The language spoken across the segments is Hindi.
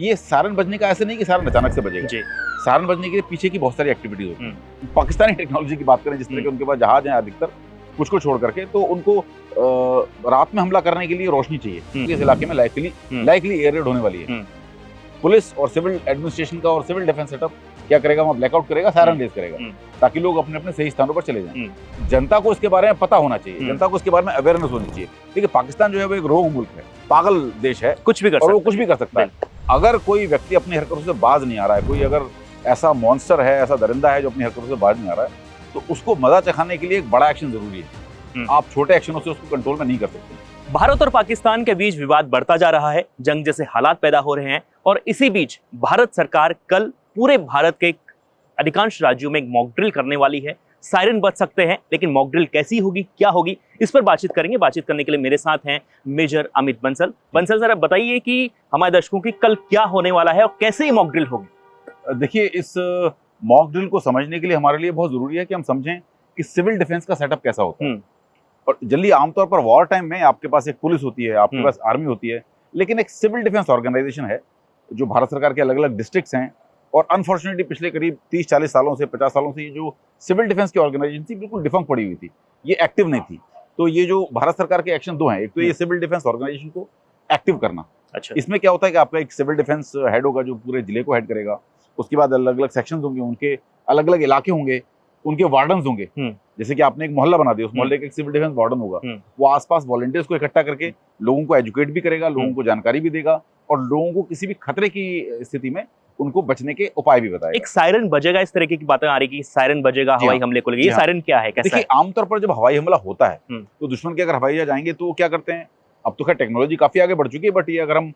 ये सायरन बजने का ऐसे नहीं कि सायरन अचानक से बजेगा। जी। सायरन बजने के पीछे की बहुत सारी एक्टिविटीज होती है। पाकिस्तानी टेक्नोलॉजी की बात करें, जिस तरह के उनके पास जहाज हैं अधिकतर, कुछ को छोड़ करके, तो उनको रात में हमला करने के लिए रोशनी चाहिए। इस इलाके में लाइकली एयर रेड होने वाली है। पुलिस और सिविल एडमिनिस्ट्रेशन का और सिविल डिफेंस सेटअप क्या करेगा, वहाँ ब्लैकआउट करेगा, सायरन रेज करेगा, ताकि लोग अपने अपने सही स्थानों पर चले जाएं। जनता को इसके बारे में पता होना चाहिए, जनता को इसके बारे में अवेयरनेस होनी चाहिए। देखिए, पाकिस्तान जो है वो एक रोग मुल्क है, पागल देश है, कुछ भी कर और वो कुछ भी कर सकता है। अगर कोई व्यक्ति अपनी हरकतों से बाज नहीं आ रहा है, कोई अगर ऐसा मॉन्स्टर है, ऐसा दरिंदा है जो अपनी हरकतों से बाज नहीं आ रहा है, तो उसको मजा चखाने के लिए एक बड़ा एक्शन जरूरी है। आप छोटे एक्शनों से उसको कंट्रोल में नहीं कर सकते। भारत और पाकिस्तान के बीच विवाद बढ़ता जा रहा है, जंग जैसे हालात पैदा हो रहे हैं, और इसी बीच भारत सरकार कल पूरे भारत के अधिकांश राज्यों में एक मॉक ड्रिल करने वाली है। सायरन बज सकते हैं, लेकिन मॉक ड्रिल कैसी होगी, क्या होगी, इस पर बातचीत करेंगे। बातचीत करने के लिए मेरे साथ हैं मेजर अमित बंसल। बंसल सर, आप बताइए कि हमारे दर्शकों की कल क्या होने वाला है और कैसे ये मॉक ड्रिल होगी। देखिए, इस मॉक ड्रिल को समझने के लिए हमारे लिए बहुत जरूरी है कि हम समझें कि सिविल डिफेंस का सेटअप कैसा होता है। और जल्दी आमतौर पर वॉर टाइम में आपके पास एक पुलिस होती है, आपके पास आर्मी होती है, लेकिन एक सिविल डिफेंस ऑर्गेनाइजेशन है जो भारत सरकार के अलग अलग डिस्ट्रिक्ट्स हैं। और अनफॉर्चुनेटली पिछले करीब 30-40 सालों से, 50 सालों से, ये जो सिविल डिफेंस की ऑर्गेनाइजेशन थी बिल्कुल डिफंक्ट पड़ी हुई थी, ये एक्टिव नहीं थी। तो ये जो भारत सरकार के एक्शन दो हैं, एक तो ये सिविल डिफेंस ऑर्गेनाइजेशन को एक्टिव करना। अच्छा। इसमें क्या होता है कि आपका एक सिविल डिफेंस हेड होगा जो पूरे जिले को हेड करेगा। उसके बाद अलग अलग सेक्शंस होंगे, उनके अलग अलग इलाके होंगे, उनके वार्डन्स होंगे। जैसे कि आपने एक मोहल्ला बना दिया, उस मोहल्ले का एक सिविल डिफेंस वार्डन होगा। वो आसपास वॉलंटियर्स को इकट्ठा करके लोगों को एजुकेट भी करेगा, लोगों को जानकारी भी देगा, और लोगों को किसी भी खतरे की स्थिति में उनको बचने के उपाय भी बताएगा। एक सायरन बजेगा, इस तरह की बातें आ रही कि सायरन बजेगा हवाई हमले को लेकर, ये सायरन क्या है, कैसा है? देखिए, आमतौर पर जब हवाई हमला होता है तो दुश्मन के अगर हवाई जहाज आएंगे तो वो क्या करते हैं, अब तो खैर टेक्नोलॉजी काफी आगे बढ़ चुकी है, बट ये अगर हम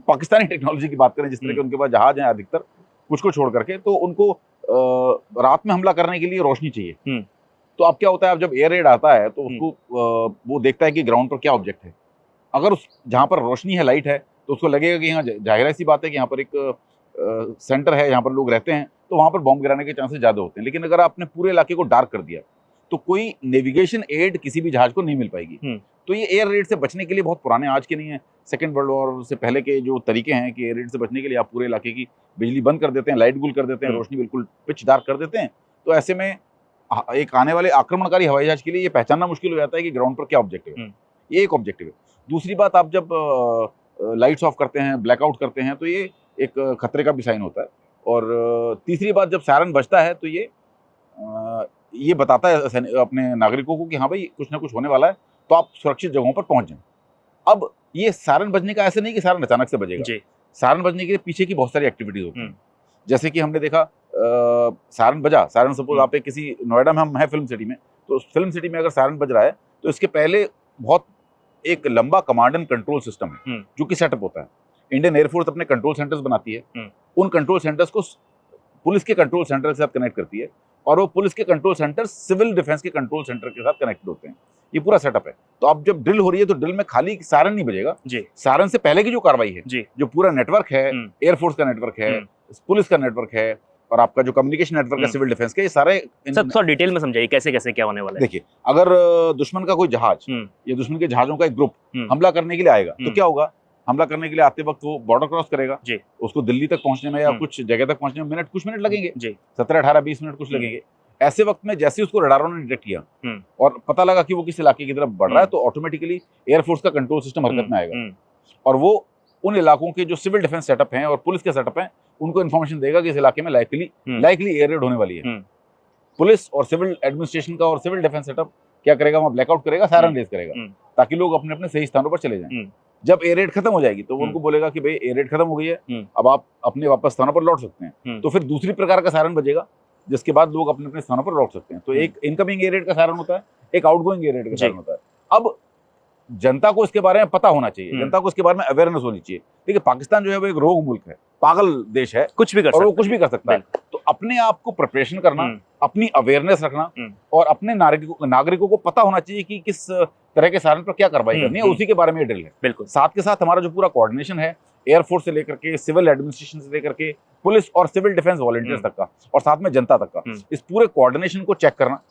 पाकिस्तानी टेक्नोलॉजी की बात करें, जिस तरह के उनके पास जहाज हैं अधिकतर, कुछ को छोड़ करके, तो उनको रात में हमला करने के लिए रोशनी चाहिए। तो अब क्या होता है, अब जब एयर रेड आता है तो उसको वो देखता है कि ग्राउंड पर क्या ऑब्जेक्ट है। अगर उस जहाँ पर रोशनी है, लाइट है, तो उसको लगेगा कि यहाँ जाहिर सी बात है कि यहाँ पर एक सेंटर है, यहाँ पर लोग रहते हैं, तो वहाँ पर बॉम्ब गिराने के चांसेस ज़्यादा होते हैं। लेकिन अगर आपने पूरे इलाके को डार्क कर दिया तो कोई नेविगेशन एड किसी भी जहाज को नहीं मिल पाएगी। तो ये एयर रेड से बचने के लिए बहुत पुराने, आज के नहीं है, सेकेंड वर्ल्ड वॉर से पहले के जो तरीके हैं कि एयर रेड से बचने के लिए आप पूरे इलाके की बिजली बंद कर देते हैं, लाइट गुल कर देते हैं, रोशनी बिल्कुल पिच डार्क कर देते हैं। तो ऐसे में एक आने वाले आक्रमणकारी हवाई जहाज के लिए ये पहचानना मुश्किल हो जाता है कि ग्राउंड पर क्या ऑब्जेक्टिव है। ये एक ऑब्जेक्टिव है। दूसरी बात, आप जब लाइट्स ऑफ करते हैं, ब्लैकआउट करते हैं, तो ये एक खतरे का भी साइन होता है। और तीसरी बात, जब सायरन बजता है तो ये बताता है अपने नागरिकों को कि हाँ भाई, कुछ ना कुछ होने वाला है, तो आप सुरक्षित जगहों पर पहुंच जाएं। अब ये सायरन बजने का ऐसे नहीं कि सायरन अचानक से बजेगा। सायरन बजने के पीछे की बहुत सारी एक्टिविटीज होती हैं। जैसे कि हमने देखा, सायरन बजा, सायरन सपोज आप किसी नोएडा में हम हैं फिल्म सिटी में, तो फिल्म सिटी में अगर सायरन बज रहा है तो इसके पहले बहुत एक लंबा कमांड एंड कंट्रोल सिस्टम है जो कि सेटअप होता है। इंडियन एयरफोर्स अपने कंट्रोल सेंटर्स बनाती है, उन कंट्रोल सेंटर्स को पुलिस के कंट्रोल सेंटर के साथ कनेक्ट करती है, और वो पुलिस के कंट्रोल सेंटर सिविल डिफेंस के कंट्रोल सेंटर के साथ कनेक्टेड होते हैं। ये पूरा सेटअप है। तो अब जब ड्रिल हो रही है तो ड्रिल में खाली सायरन नहीं बजेगा, सायरन से पहले की जो कार्रवाई है, जो पूरा नेटवर्क है, एयरफोर्स का नेटवर्क है, पुलिस का नेटवर्क है, और आपका जो कम्युनिकेशन नेटवर्क है सिविल डिफेंस के, ये सारे सब डिटेल में समझाइए कैसे कैसे क्या होने वाला है। देखिए, अगर दुश्मन का कोई जहाज या दुश्मन के जहाजों का एक ग्रुप हमला करने के लिए आएगा तो क्या होगा, हमला करने के लिए आते वक्त वो बॉर्डर क्रॉस करेगा, उसको दिल्ली तक पहुंचने में या कुछ जगह तक पहुंचने में कुछ मिनट लगेंगे, 17, 18, 20 मिनट कुछ लगेंगे। ऐसे वक्त में जैसे उसको रडारों ने डिटेक्ट किया और पता लगा कि वो किस इलाके की तरफ बढ़ रहा है, तो ऑटोमेटिकली एयरफोर्स का कंट्रोल सिस्टम हरकत में आएगा, और वो उन इलाकों के जो सिविल डिफेंस सेटअप हैं और पुलिस के सेटअप हैं उनको इन्फॉर्मेशन देगा कि इस इलाके में लाइकली एयर रेड होने वाली है। पुलिस और सिविल एडमिनिस्ट्रेशन का और सिविल डिफेंस सेटअप क्या करेगा, वहाँ ब्लैकआउट करेगा, सायरन रेज करेगा, ताकि लोग अपने अपने सही स्थानों पर चले जाएं। जब एयर रेड खत्म हो जाएगी तो वो उनको बोलेगा कि भाई एयर रेड खत्म हो गई है, अब आप अपने वापस स्थानों पर लौट सकते हैं। तो फिर दूसरी प्रकार का सायरन बजेगा, जिसके बाद लोग अपने अपने स्थानों पर लौट सकते हैं। तो एक इनकमिंग एयर रेड का सायरन होता है, एक आउटगोइंग एयर रेड का सायरन होता है। अब जनता को इसके बारे में पता होना चाहिए, जनता को इसके बारे में अवेयरनेस होनी चाहिए। देखिए, पाकिस्तान जो है वो एक रोग मुल्क है, पागल देश है, कुछ भी कर और वो कुछ भी कर सकता है। तो अपने आप को प्रिपरेशन करना, अपनी अवेयरनेस रखना, और अपने नागरिकों को पता होना चाहिए कि किस तरह के सायरन पर क्या कार्रवाई करनी है, उसी के बारे में ड्रिल है। बिल्कुल। साथ के साथ हमारा जो पूरा कोऑर्डिनेशन है, एयरफोर्स से लेकर के, सिविल एडमिनिस्ट्रेशन से लेकर के, पुलिस और सिविल डिफेंस वॉलंटियर्स तक का, और साथ में जनता तक का, इस पूरे कोऑर्डिनेशन को चेक करना,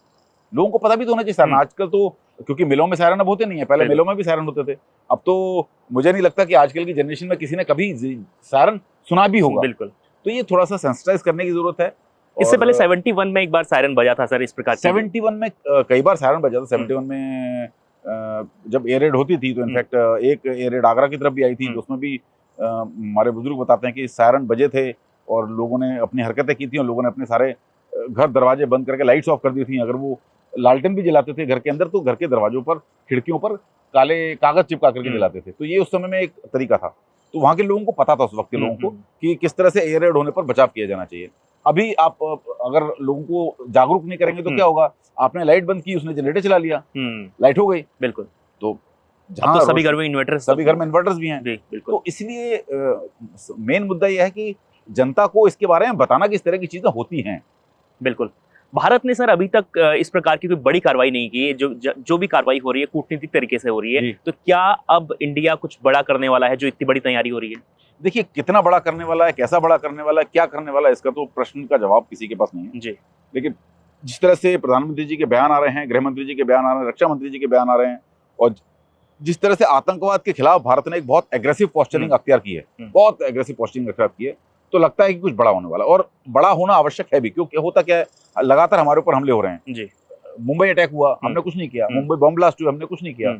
लोगों को पता भी तो होना चाहिए। सर, आजकल तो क्योंकि मिलों में सायरन अब होते नहीं है, पहले बिल्कुल। मिलों में भी सायरन होते थे। अब तो मुझे नहीं लगता कि आजकल की जनरेशन में किसी ने कभी सायरन सुना भी होगा। बिल्कुल। तो ये थोड़ा सा सेंसिटाइज करने की जरूरत है। इससे और पहले 71 में एक बार सायरन बजा था सर, इस प्रकार की 71 में कई बार सायरन बजा था। 71 में जब एयर रेड होती थी तो इनफैक्ट एक एयर रेड आगरा की तरफ भी आई थी, तो उसमें भी हमारे बुजुर्ग बताते हैं कि सायरन बजे थे और लोगों ने अपनी हरकतें की थी और लोगों ने अपने सारे घर दरवाजे बंद करके लाइट्स ऑफ कर दी थी। अगर वो लालटेन भी जलाते थे घर के अंदर तो घर के दरवाजों पर, खिड़कियों पर काले कागज चिपका करके जलाते थे। तो ये उस समय में एक तरीका था। तो वहाँ के लोगों को पता था, उस वक्त के लोगों को, कि किस तरह से एयर रेड होने पर बचाव किया जाना चाहिए। अभी आप अगर लोगों को जागरूक नहीं करेंगे तो क्या होगा, आपने लाइट बंद की, उसने जनरेटर चला लिया, लाइट हो गई। बिल्कुल। तो अब तो सभी घर में इन्वर्टर, सभी घर में इन्वर्टर्स भी हैं। बिल्कुल। तो इसलिए मेन मुद्दा यह है कि जनता को इसके बारे में बताना कि इस तरह की चीजें होती हैं। बिल्कुल। भारत ने सर अभी तक इस प्रकार की कोई बड़ी कार्रवाई नहीं की है। जो भी कार्रवाई हो रही है कूटनीतिक तरीके से हो रही है। तो क्या अब इंडिया कुछ बड़ा करने वाला है, जो इतनी बड़ी तैयारी हो रही है? देखिए, कितना बड़ा करने वाला है, कैसा बड़ा करने वाला है, क्या करने वाला है, इसका तो प्रश्न का जवाब किसी के पास नहीं है जी। लेकिन जिस तरह से प्रधानमंत्री जी के बयान आ रहे हैं, गृह मंत्री जी के बयान आ रहे हैं, रक्षा मंत्री जी के बयान आ रहे हैं, और जिस तरह से आतंकवाद के खिलाफ भारत ने एक बहुत एग्रेसिव पोस्चरिंग अख्तियार की है, बहुत एग्रेसिव पोस्चरिंग अख्तियार की है, तो लगता है कि कुछ बड़ा होने वाला, और बड़ा होना आवश्यक है भी। क्योंकि होता क्या है, लगातार हमारे ऊपर हमले हो रहे हैं जी। मुंबई अटैक हुआ, हमने कुछ नहीं किया। मुंबई बम ब्लास्ट हुआ, हमने कुछ नहीं किया।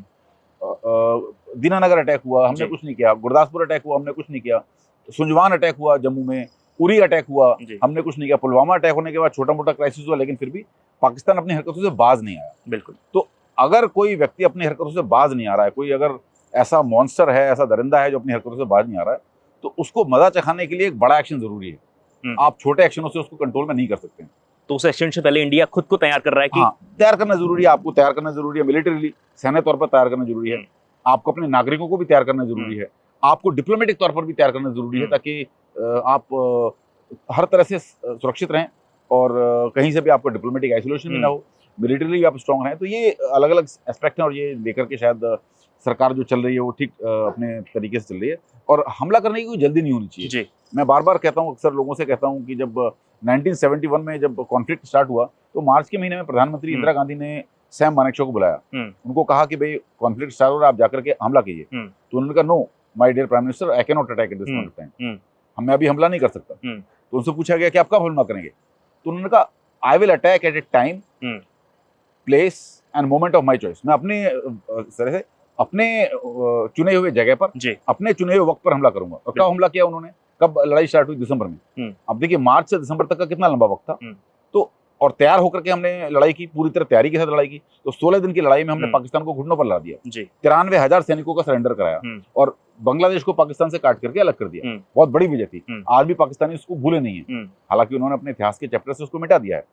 दीनानगर अटैक हुआ, हमने कुछ नहीं किया। गुरदासपुर अटैक हुआ, हमने कुछ नहीं किया। सुंजवान अटैक हुआ जम्मू में, उरी अटैक हुआ, हमने कुछ नहीं किया। पुलवामा अटैक होने के बाद छोटा मोटा क्राइसिस हुआ, लेकिन फिर भी पाकिस्तान अपनी हरकतों से बाज नहीं आया। बिल्कुल। तो अगर कोई व्यक्ति अपनी हरकतों से बाज नहीं आ रहा है, कोई अगर ऐसा मॉन्स्टर है, ऐसा दरिंदा है जो अपनी हरकतों से बाज नहीं आ रहा है, तो उसको मजा चखाने के लिए एक बड़ा एक्शन जरूरी है। आप छोटे एक्शनों से उसको कंट्रोल में नहीं कर सकते। तो उस एक्शन से पहले इंडिया खुद को तैयार कर रहा है कि तैयार करना जरूरी है। आपको तैयार करना जरूरी है, मिलिटरीली, सैन्य तौर पर तैयार करना जरूरी है। आपको अपने नागरिकों को भी तैयार करना जरूरी है। आपको डिप्लोमेटिक तौर पर भी तैयार करना जरूरी है, ताकि आप हर तरह से सुरक्षित रहें और कहीं से भी आपको डिप्लोमेटिक आइसोलेशन भी ना हो, मिलिटरीली भी आप स्ट्रांग रहें। तो ये अलग अलग एस्पेक्ट हैं, और ये लेकर के शायद सरकार जो चल रही है वो ठीक अपने तरीके से चल रही है, और हमला करने की कोई जल्दी नहीं होनी चाहिए जी। मैं बार बार कहता हूँ, अक्सर लोगों से कहता हूँ कि जब 1971 में जब कॉन्फ्लिक्ट स्टार्ट हुआ, तो मार्च के महीने में प्रधानमंत्री इंदिरा गांधी ने सैम मानेकशॉ को बुलाया। उनको कहा कि भाई कॉन्फ्लिक्ट स्टार्ट हो रहा है, आप जाकर के हमला कीजिए। तो उन्होंने कहा, no my dear prime minister, I can not attack at this point of time. मैं अभी हमला नहीं कर सकता। तो उनसे पूछा गया कि आप कब हमला करेंगे, तो उन्होंने कहा, I will attack eight A time, place end moment of my choice. मैं अपने तरह से अपने चुने हुए जगह पर, अपने चुने हुए वक्त पर हमला करूंगा। और कब हमला किया उन्होंने, कब लड़ाई स्टार्ट हुई? दिसंबर में। अब देखिए, मार्च से दिसंबर तक का कितना लंबा वक्त था। तो और तैयार होकर के हमने लड़ाई की, पूरी तरह तैयारी के साथ लड़ाई की। तो 16 दिन की लड़ाई में हमने पाकिस्तान को घुटनों पर ला दिया, 93,000 सैनिकों का सरेंडर कराया, और बांग्लादेश को पाकिस्तान से काट करके अलग कर दिया। बहुत बड़ी विजय थी। आज भी पाकिस्तानी उसको भूले नहीं है, हालांकि उन्होंने अपने इतिहास के चैप्टर से उसको मिटा दिया है।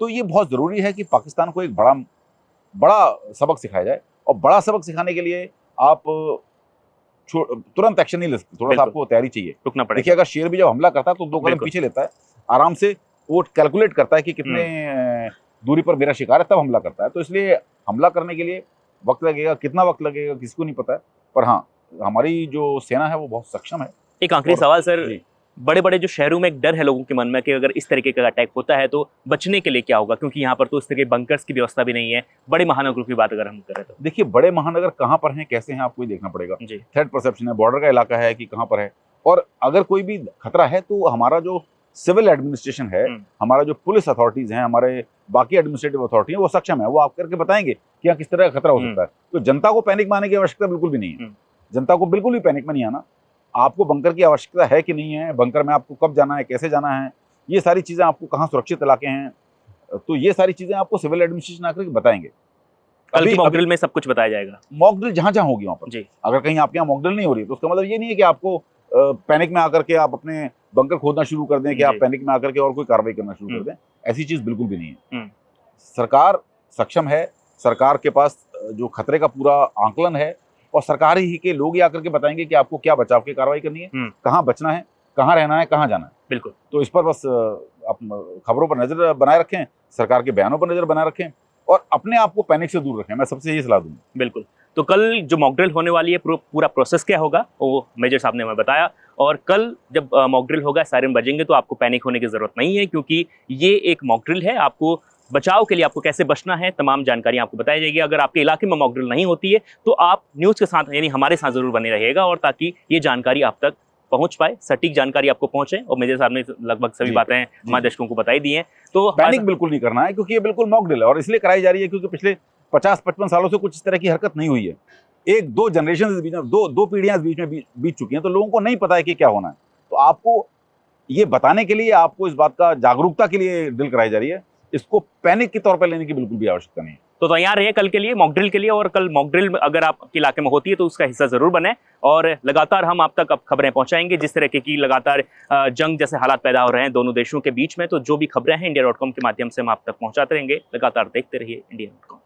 तो ये बहुत जरूरी है कि पाकिस्तान को एक बड़ा सबक सिखाया जाए, और बड़ा सबक सिखाने के लिए आप तुरंत एक्शन नहीं ले सकते, थोड़ा सा आपको तैयारी चाहिए, रुकना पड़ेगा। देखिए, अगर शेर भी जब हमला करता है तो 2 कदम पीछे लेता है, आराम से वो कैलकुलेट करता है कि कितने दूरी पर मेरा शिकार है, तब हमला करता है। तो इसलिए हमला करने के लिए वक्त लगेगा, कितना वक्त लगेगा किसी को नहीं पता है, पर हाँ, हमारी जो सेना है वो बहुत सक्षम है। एक आखिरी सवाल सर, बड़े बड़े जो शहरों में एक डर है लोगों के मन में कि अगर इस तरीके का अटैक होता है तो बचने के लिए क्या होगा, क्योंकि यहाँ पर तो इस तरह के बंकर्स की व्यवस्था भी नहीं है। बड़े महानगरों की बात अगर हम करें तो देखिए, बड़े महानगर कहाँ पर हैं, कैसे हैं, आपको ही देखना पड़ेगा। थ्रेट परसेप्शन है, बॉर्डर का इलाका है कि कहाँ पर है, और अगर कोई भी खतरा है तो हमारा जो सिविल एडमिनिस्ट्रेशन है, हमारा जो पुलिस अथॉरिटीज हैं, हमारे बाकी एडमिनिस्ट्रेटिव अथॉरिटी है, वो सक्षम है, वो आप करके बताएंगे कि यहाँ किस तरह का खतरा हो सकता है। तो जनता को पैनिक में आने की आवश्यकता बिल्कुल भी नहीं है। जनता को बिल्कुल भी पैनिक में नहीं आना। आपको बंकर की आवश्यकता है कि नहीं है, बंकर में आपको कब जाना है, कैसे जाना है, ये सारी चीजें, आपको कहाँ सुरक्षित इलाके हैं, तो ये सारी चीजें आपको सिविल एडमिनिस्ट्रेशन आकर के बताएंगे। कल की मॉक ड्रिल में सब कुछ बताया जाएगा। मॉक ड्रिल जहां जहां होगी वहां पर जी। अगर कहीं आपके यहाँ मॉक ड्रिल नहीं हो रही तो उसका मतलब ये नहीं है कि आपको पैनिक में आकर के आप अपने बंकर खोदना शुरू कर दें, कि आप पैनिक में आकर के और कोई कार्रवाई करना शुरू कर दें। ऐसी चीज बिल्कुल भी नहीं है। सरकार सक्षम है, सरकार के पास जो खतरे का पूरा आंकलन है, और सरकार ही के लोग ही आकर के बताएंगे कि आपको क्या बचाव की कार्रवाई करनी है, कहाँ बचना है, कहाँ रहना है, कहाँ जाना है। बिल्कुल। तो इस पर बस आप खबरों पर नजर बनाए रखें, सरकार के बयानों पर नजर बनाए रखें, और अपने आप को पैनिक से दूर रखें। मैं सबसे यही सलाह दूंगा। बिल्कुल। तो कल जो मॉक ड्रिल होने वाली है, पूरा प्रोसेस क्या होगा वो मेजर साहब ने हमें बताया, और कल जब मॉक ड्रिल होगा, सायरन बजेंगे, तो आपको पैनिक होने की जरूरत नहीं है, क्योंकि ये एक मॉक ड्रिल है। आपको बचाव के लिए आपको कैसे बचना है, तमाम जानकारी आपको बताई जाएगी। अगर आपके इलाके में मॉक ड्रिल नहीं होती है तो आप न्यूज़ के साथ यानी हमारे साथ जरूर बने रहिएगा, और ताकि ये जानकारी आप तक पहुंच पाए, सटीक जानकारी आपको पहुंचे। और मेरे सामने लगभग सभी बातें हमारे दर्शकों को बताई दी हैं। तो पैनिक बिल्कुल नहीं करना है, क्योंकि ये बिल्कुल मॉक ड्रिल है और इसलिए कराई जा रही है क्योंकि पिछले 50-55 सालों से कुछ इस तरह की हरकत नहीं हुई है। एक दो जनरेशन बीच में, दो पीढ़ियां बीच में बीत चुकी हैं, तो लोगों को नहीं पता है कि क्या होना है। तो आपको ये बताने के लिए, आपको इस बात का जागरूकता के लिए ड्रिल कराई जा रही है। इसको पैनिक के तौर पर लेने की बिल्कुल भी आवश्यकता नहीं है। तो तैयार रहिए कल के लिए, मॉक ड्रिल के लिए। और कल मॉक ड्रिल अगर आपके इलाके में होती है तो उसका हिस्सा जरूर बने, और लगातार हम आप तक अब खबरें पहुंचाएंगे जिस तरह की लगातार जंग जैसे हालात पैदा हो रहे हैं दोनों देशों के बीच में। तो जो भी खबरें हैं India.com के माध्यम से हम आप तक पहुंचाते रहेंगे। लगातार देखते रहिए India.com।